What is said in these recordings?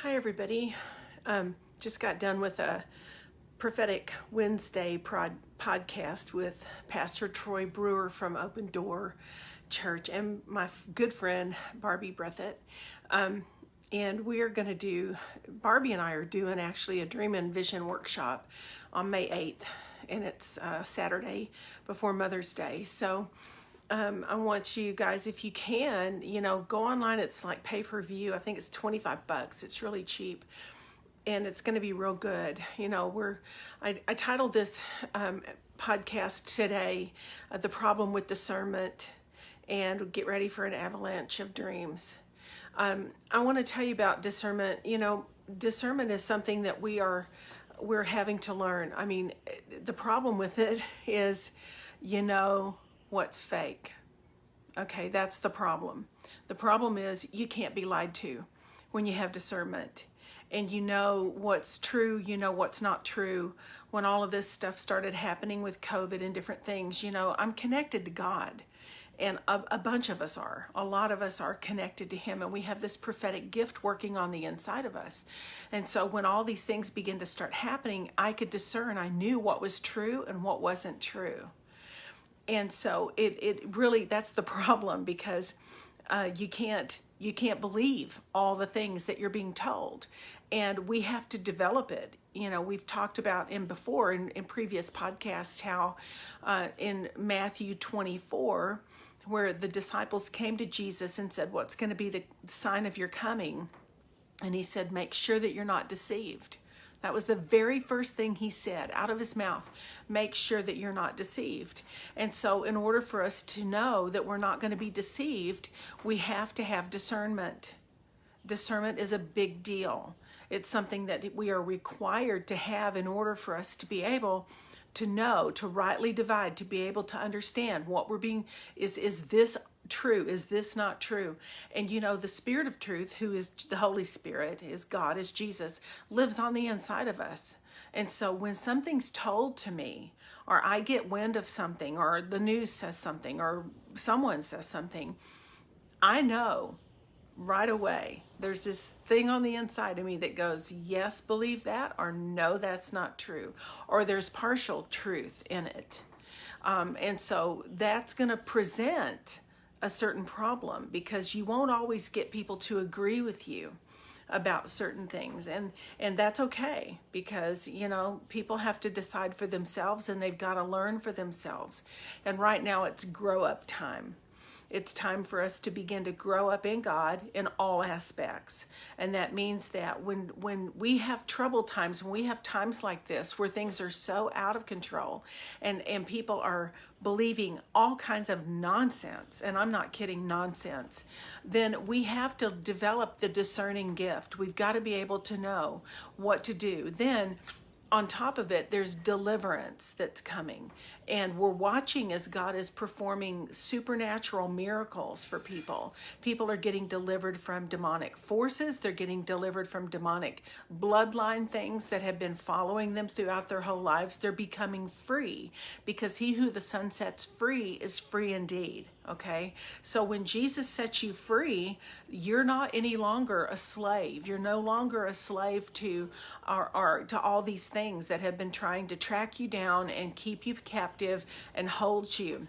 Hi, everybody. Just got done with a prophetic Wednesday podcast with Pastor Troy Brewer from Open Door Church and my good friend Barbie Breathitt. And we are going to Barbie and I are doing actually a Dream and Vision workshop on May 8th, and it's Saturday before Mother's Day. So I want you guys, if you can, go online. It's like pay-per-view. I think it's $25. It's really cheap, and it's going to be real good. I titled this podcast today, "The Problem with Discernment," and get ready for an avalanche of dreams. I want to tell you about discernment. Discernment is something that we're having to learn. I mean, the problem with it is, what's fake. Okay, that's the problem. The problem is you can't be lied to when you have discernment. And you know what's true, you know what's not true. When all of this stuff started happening with COVID and different things, I'm connected to God. And a bunch of us are. A lot of us are connected to Him, and we have this prophetic gift working on the inside of us. And so when all these things begin to start happening, I could discern. I knew what was true and what wasn't true. And so it really, that's the problem, because you can't believe all the things that you're being told, and we have to develop it. We've talked about in previous podcasts how in Matthew 24, where the disciples came to Jesus and said, "What's going to be the sign of your coming?" And He said, "Make sure that you're not deceived." That was the very first thing He said out of His mouth. Make sure that you're not deceived. And so in order for us to know that we're not going to be deceived, we have to have discernment. Discernment is a big deal. It's something that we are required to have in order for us to be able to know, to rightly divide, to be able to understand what we're being, is this true? Is this not true? And the Spirit of truth, who is the Holy Spirit, is God, is Jesus, lives on the inside of us. And so when something's told to me, or I get wind of something, or the news says something, or someone says something, I know right away there's this thing on the inside of me that goes, yes, believe that, or no, that's not true, or there's partial truth in it. And so that's going to present a certain problem, because you won't always get people to agree with you about certain things, and that's okay, because people have to decide for themselves, and they've got to learn for themselves. And right now it's grow up time. It's time for us to begin to grow up in God in all aspects. And that means that when we have troubled times, when we have times like this where things are so out of control, and people are believing all kinds of nonsense, and I'm not kidding, nonsense, then we have to develop the discerning gift. We've got to be able to know what to do. Then on top of it, there's deliverance that's coming. And we're watching as God is performing supernatural miracles for people. People are getting delivered from demonic forces. They're getting delivered from demonic bloodline things that have been following them throughout their whole lives. They're becoming free, because he who the Son sets free is free indeed. Okay? So when Jesus sets you free, you're not any longer a slave. You're no longer a slave to all these things that have been trying to track you down and keep you captive and hold you,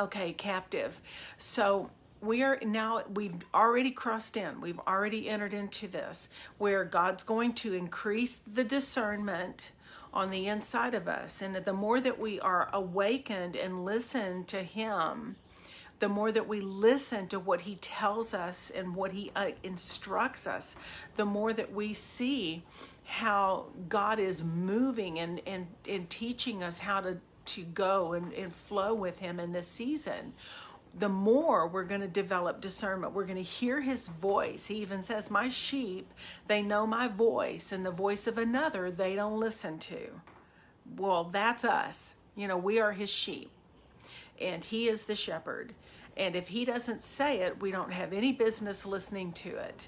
captive. So we've already crossed in. We've already entered into this, where God's going to increase the discernment on the inside of us. And the more that we are awakened and listen to Him, the more that we listen to what He tells us and what He instructs us, the more that we see how God is moving and teaching us how to go and flow with Him in this season, the more we're going to develop discernment. We're going to hear His voice. He even says, "My sheep, they know my voice, and the voice of another they don't listen to." Well, that's us. We are His sheep, and He is the shepherd. And if He doesn't say it, we don't have any business listening to it,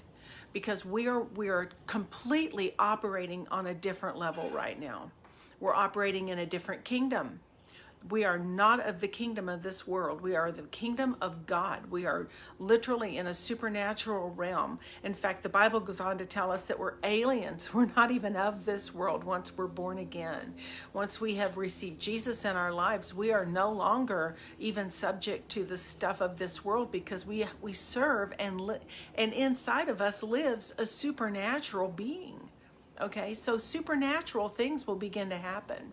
because we are completely operating on a different level right now. We're operating in a different kingdom. We are not of the kingdom of this world. We are the kingdom of God. We are literally in a supernatural realm. In fact, the Bible goes on to tell us that we're aliens. We're not even of this world once we're born again. Once we have received Jesus in our lives, we are no longer even subject to the stuff of this world, because we serve, and inside of us lives a supernatural being. Okay, so supernatural things will begin to happen.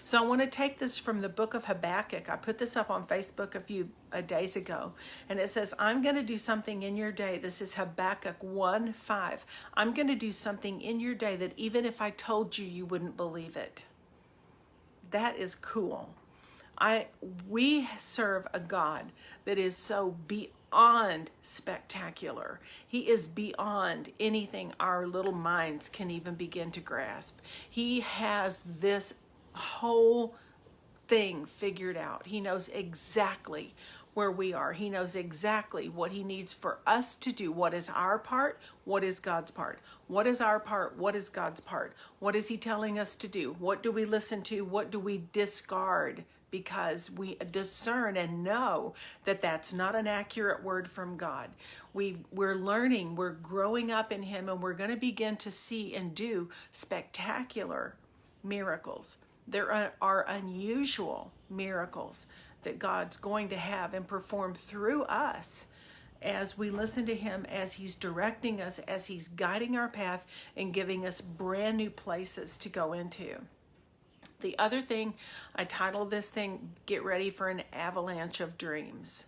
So I want to take this from the book of Habakkuk. I put this up on Facebook a few days ago, and it says, I'm going to do something in your day. This is Habakkuk 1:5. I'm going to do something in your day that even if I told you, you wouldn't believe it. That is cool. We serve a God that is so beyond spectacular. He is beyond anything our little minds can even begin to grasp. He has this whole thing figured out. He knows exactly where we are. He knows exactly what he needs for us to do. What is our part? What is God's part? What is our part? What is God's part? What is he telling us to do? What do we listen to? What do we discard? Because we discern and know that that's not an accurate word from God. We're learning, we're growing up in him, and we're going to begin to see and do spectacular miracles. There are unusual miracles that God's going to have and perform through us as we listen to him, as he's directing us, as he's guiding our path and giving us brand new places to go into. The other thing, I titled this thing, Get Ready for an Avalanche of Dreams.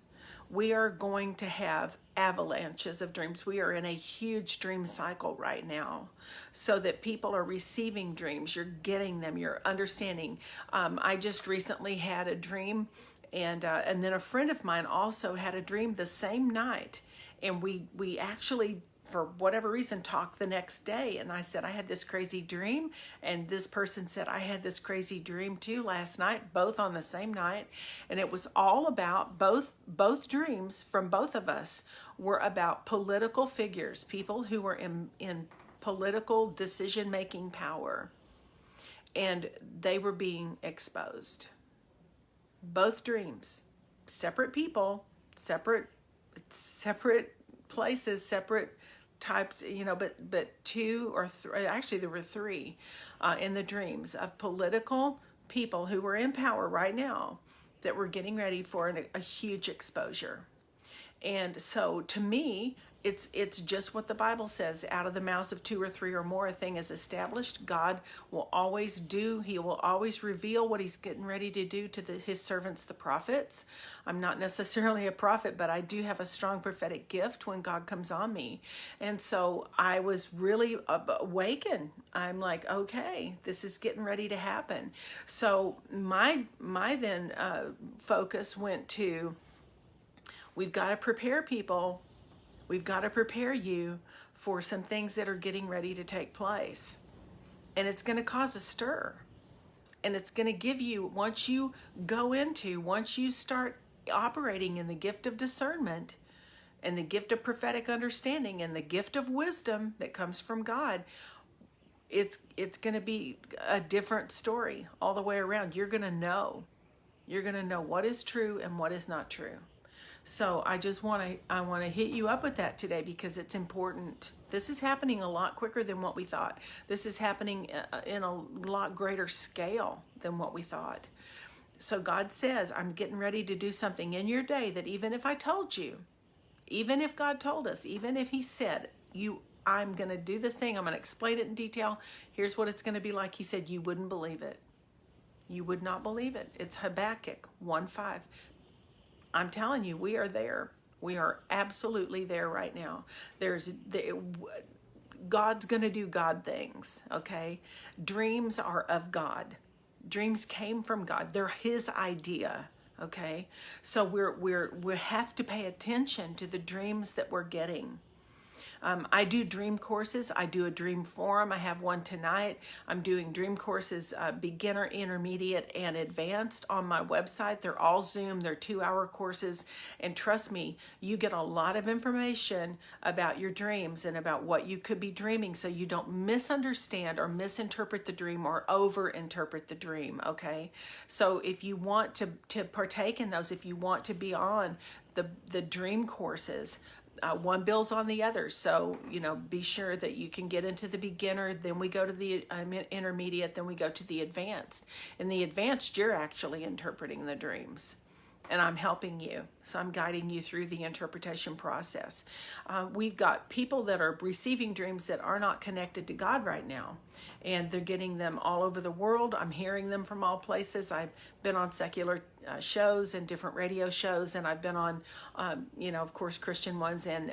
We are going to have avalanches of dreams. We are in a huge dream cycle right now, so that people are receiving dreams. You're getting them. You're understanding. I just recently had a dream, and then a friend of mine also had a dream the same night, and we actually, for whatever reason, talked the next day. And I said, I had this crazy dream. And this person said, I had this crazy dream too last night, both on the same night. And it was all about both dreams from both of us were about political figures, people who were in political decision-making power. And they were being exposed. Both dreams, separate people, separate places, separate types, but two or three, actually there were three in the dreams of political people who were in power right now that were getting ready for a huge exposure. And so to me, it's just what the Bible says. Out of the mouths of two or three or more, a thing is established. God will always do. He will always reveal what he's getting ready to do to his servants, the prophets. I'm not necessarily a prophet, but I do have a strong prophetic gift when God comes on me. And so I was really awakened. I'm like, okay, this is getting ready to happen. So my then focus went to, we've got to prepare people. We've got to prepare you for some things that are getting ready to take place. And it's going to cause a stir. And it's going to give you, once you start operating in the gift of discernment and the gift of prophetic understanding and the gift of wisdom that comes from God, it's going to be a different story all the way around. You're going to know. You're going to know what is true and what is not true. So I want to hit you up with that today, because it's important. This is happening a lot quicker than what we thought. This is happening in a lot greater scale than what we thought. So God says, I'm getting ready to do something in your day that even if I told you, even if God told us, even if he said, I'm going to do this thing, I'm going to explain it in detail, here's what it's going to be like. He said, you wouldn't believe it. You would not believe it. It's Habakkuk 1:5. I'm telling you, we are there. We are absolutely there right now. God's going to do God things, okay? Dreams are of God. Dreams came from God. They're his idea, okay? So we have to pay attention to the dreams that we're getting. I do dream courses. I do a dream forum. I have one tonight. I'm doing dream courses, beginner, intermediate, and advanced on my website. They're all Zoom. They're 2-hour courses. And trust me, you get a lot of information about your dreams and about what you could be dreaming, so you don't misunderstand or misinterpret the dream or over-interpret the dream, okay? So if you want to partake in those, if you want to be on the dream courses, one builds on the other. So, be sure that you can get into the beginner, then we go to the intermediate, then we go to the advanced. In the advanced, you're actually interpreting the dreams, and I'm helping you. So I'm guiding you through the interpretation process. We've got people that are receiving dreams that are not connected to God right now, and they're getting them all over the world. I'm hearing them from all places. I've been on secular shows and different radio shows, and I've been on, of course, Christian ones, and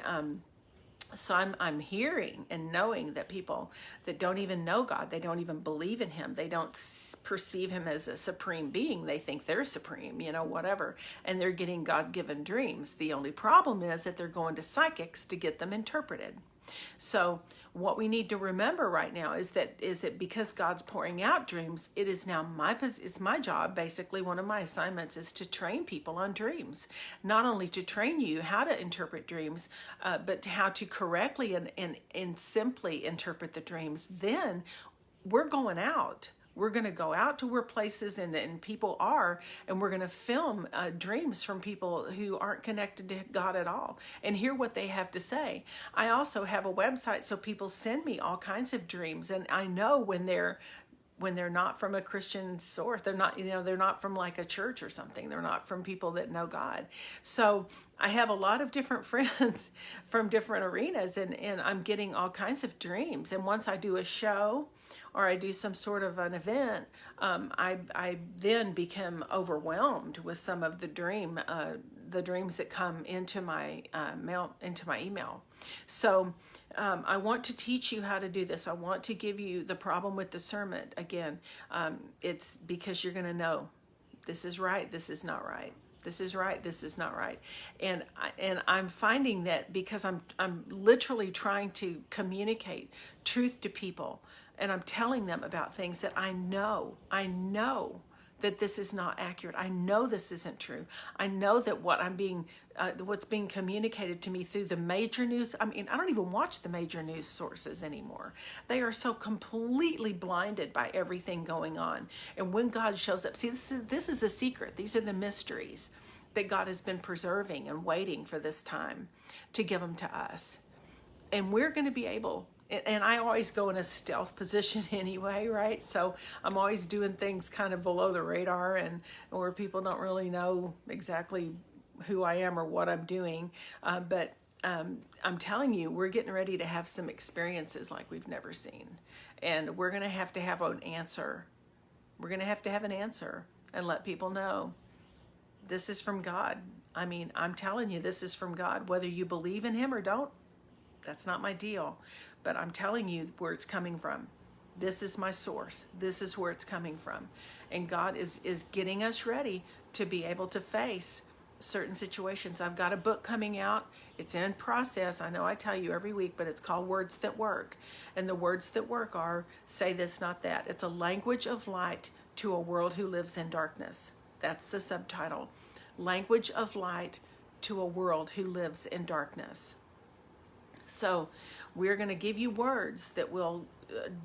so I'm hearing and knowing that people that don't even know God, they don't even believe in him, they don't perceive him as a supreme being, they think they're supreme, whatever, and they're getting God-given dreams. The only problem is that they're going to psychics to get them interpreted. So what we need to remember right now is that because God's pouring out dreams, it is now it's my job. Basically, one of my assignments is to train people on dreams. Not only to train you how to interpret dreams, but how to correctly and simply interpret the dreams. Then we're going out. We're going to go out to where places and people are, and we're going to film dreams from people who aren't connected to God at all and hear what they have to say. I also have a website, so people send me all kinds of dreams, and I know when they're not from a Christian source. They're not from like a church or something. They're not from people that know God. So I have a lot of different friends from different arenas, and I'm getting all kinds of dreams. And once I do a show or I do some sort of an event, I then become overwhelmed with some of the dreams that come into my email. So I want to teach you how to do this. I want to give you the problem with discernment. Again, it's because you're going to know this is right, this is not right. This is right, this is not right. And I'm finding that because I'm literally trying to communicate truth to people, and I'm telling them about things that I know that this is not accurate. I know this isn't true. I know that what's being communicated to me through the major news. I mean, I don't even watch the major news sources anymore. They are so completely blinded by everything going on. And when God shows up, see, this is a secret. These are the mysteries that God has been preserving and waiting for this time to give them to us. And we're going to be able, and I always go in a stealth position anyway, right? So I'm always doing things kind of below the radar and where people don't really know exactly who I am or what I'm doing. But I'm telling you, we're getting ready to have some experiences like we've never seen. And we're going to have an answer. We're going to have an answer and let people know this is from God. I mean, I'm telling you, this is from God. Whether you believe in him or don't, that's not my deal. But I'm telling you where it's coming from. This is my source. This is where it's coming from. And God is getting us ready to be able to face certain situations. I've got a book coming out. It's in process. I know I tell you every week, but it's called Words That Work. And the words that work are, say this, not that. It's a language of light to a world who lives in darkness. That's the subtitle. Language of light to a world who lives in darkness. So we're going to give you words that will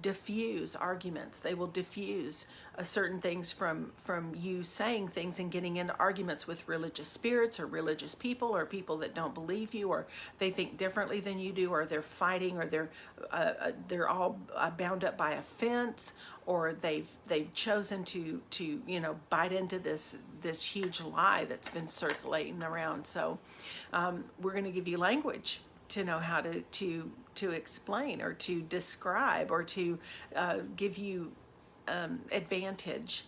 diffuse arguments. They will diffuse certain things from you saying things and getting into arguments with religious spirits or religious people or people that don't believe you, or they think differently than you do, or they're fighting, or they're all bound up by offense, or they've chosen to bite into this huge lie that's been circulating around. So we're going to give you language to know how to explain or to describe or to give you advantage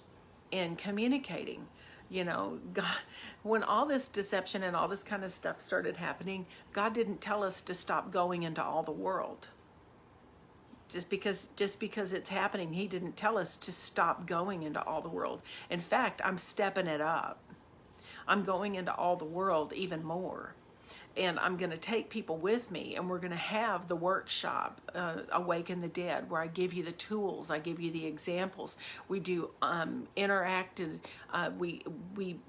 in communicating. God, when all this deception and all this kind of stuff started happening, God didn't tell us to stop going into all the world. Just because it's happening, he didn't tell us to stop going into all the world. In fact, I'm stepping it up. I'm going into all the world even more. and I'm going to take people with me, and we're going to have the workshop, Awaken the Dead, where I give you the tools, I give you the examples. We do interactive, we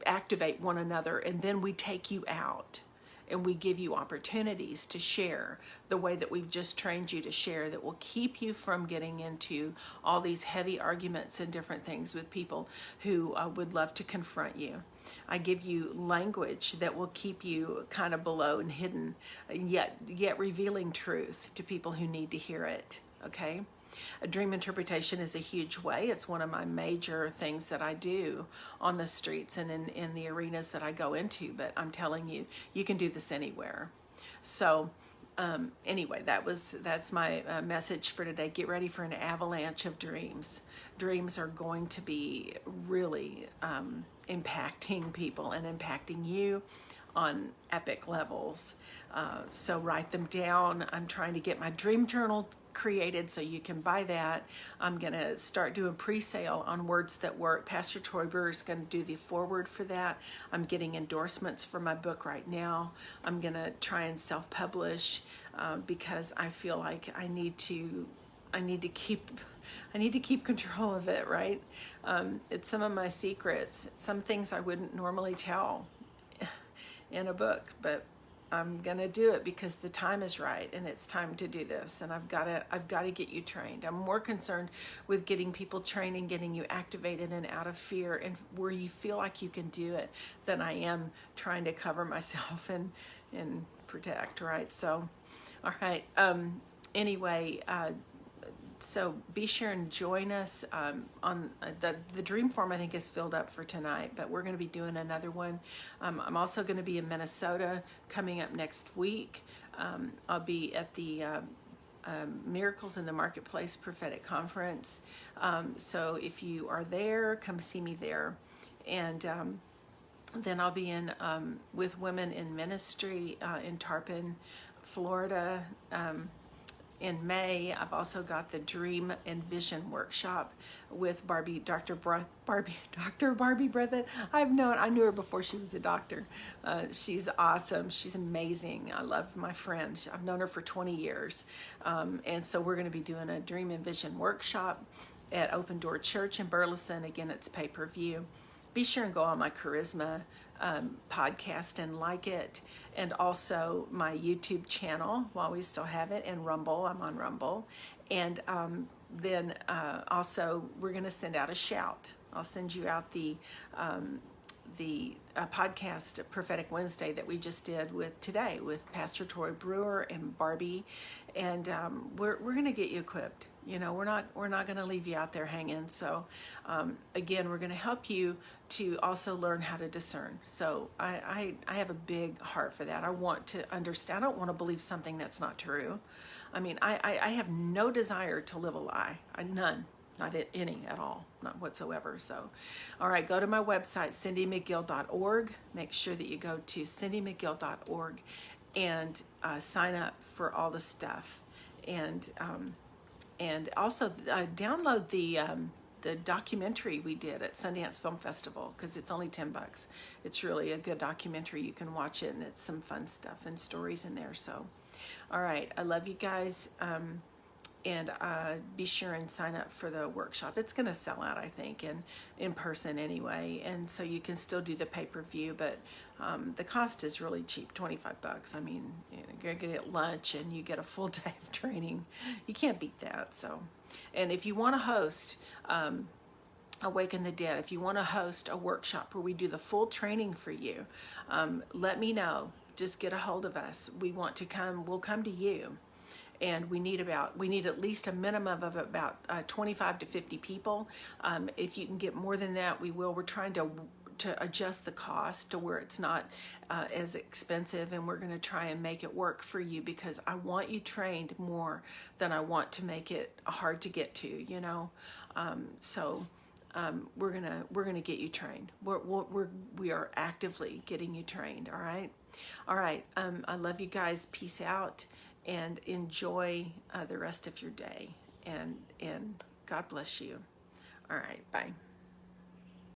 activate one another, and then we take you out. And we give you opportunities to share the way that we've just trained you to share, that will keep you from getting into all these heavy arguments and different things with people who would love to confront you. I give you language that will keep you kind of below and hidden, yet revealing truth to people who need to hear it, okay? A dream interpretation is a huge way. It's one of my major things that I do on the streets and in the arenas that I go into. But I'm telling you, you can do this anywhere. So anyway, that's my message for today. Get ready for an avalanche of dreams. Dreams are going to be really impacting people and impacting you on epic levels. So write them down. I'm trying to get my dream journal created so you can buy that. I'm going to start doing pre-sale on Words That Work. Pastor Troy Brewer is going to do the foreword for that. I'm getting endorsements for my book right now. I'm going to try and self-publish because I feel like I need to keep control of it, right? It's some of my secrets, some things I wouldn't normally tell in a book, but I'm gonna do it because the time is right and it's time to do this, and I've got to get you trained. I'm more concerned with getting people trained and getting you activated and out of fear and where you feel like you can do it than I am trying to cover myself and protect, right? So, all right. Anyway, so be sure and join us on the dream form. I think is filled up for tonight, but we're going to be doing another one. I'm also going to be in Minnesota coming up next week. I'll be at the Miracles in the Marketplace Prophetic Conference. So if you are there, come see me there. And then I'll be in with Women in Ministry in Tarpon, Florida. In May, I've also got the Dream and Vision Workshop with Dr. Barbie Breathitt. I knew her before she was a doctor. She's awesome. She's amazing. I love my friend. I've known her for 20 years. And so we're going to be doing a Dream and Vision Workshop at Open Door Church in Burleson. Again, it's pay-per-view. Be sure and go on my Charisma podcast and like it, and also my YouTube channel while we still have it, and Rumble. I'm on Rumble. And then also we're going to send out a shout. I'll send you out the podcast Prophetic Wednesday that we just did with Pastor Troy Brewer and Barbie, and we're going to get you equipped. You know, we're not going to leave you out there hanging. So again, we're going to help you to also learn how to discern. So I have a big heart for that. I want to understand. I don't want to believe something that's not true. I mean, I have no desire to live a lie. None. Not any at all, not whatsoever. So, all right, go to my website, cindymcgill.org. Make sure that you go to cindymcgill.org and sign up for all the stuff. And also download the documentary we did at Sundance Film Festival, because it's only $10. It's really a good documentary. You can watch it, and it's some fun stuff and stories in there. So, all right, I love you guys. And be sure and sign up for the workshop. It's going to sell out, I think, in person anyway. And so you can still do the pay-per-view, but the cost is really cheap, $25. I mean, you're going to get lunch and you get a full day of training. You can't beat that. So, and if you want to host Awaken the Dead, if you want to host a workshop where we do the full training for you, let me know. Just get a hold of us. We want to come. We'll come to you. And we need at least a minimum of about 25 to 50 people. If you can get more than that, we will. We're trying to adjust the cost to where it's not as expensive, and we're going to try and make it work for you, because I want you trained more than I want to make it hard to get to. You know, so we're gonna get you trained. We are actively getting you trained. All right. I love you guys. Peace out. And enjoy the rest of your day. And God bless you. All right, bye.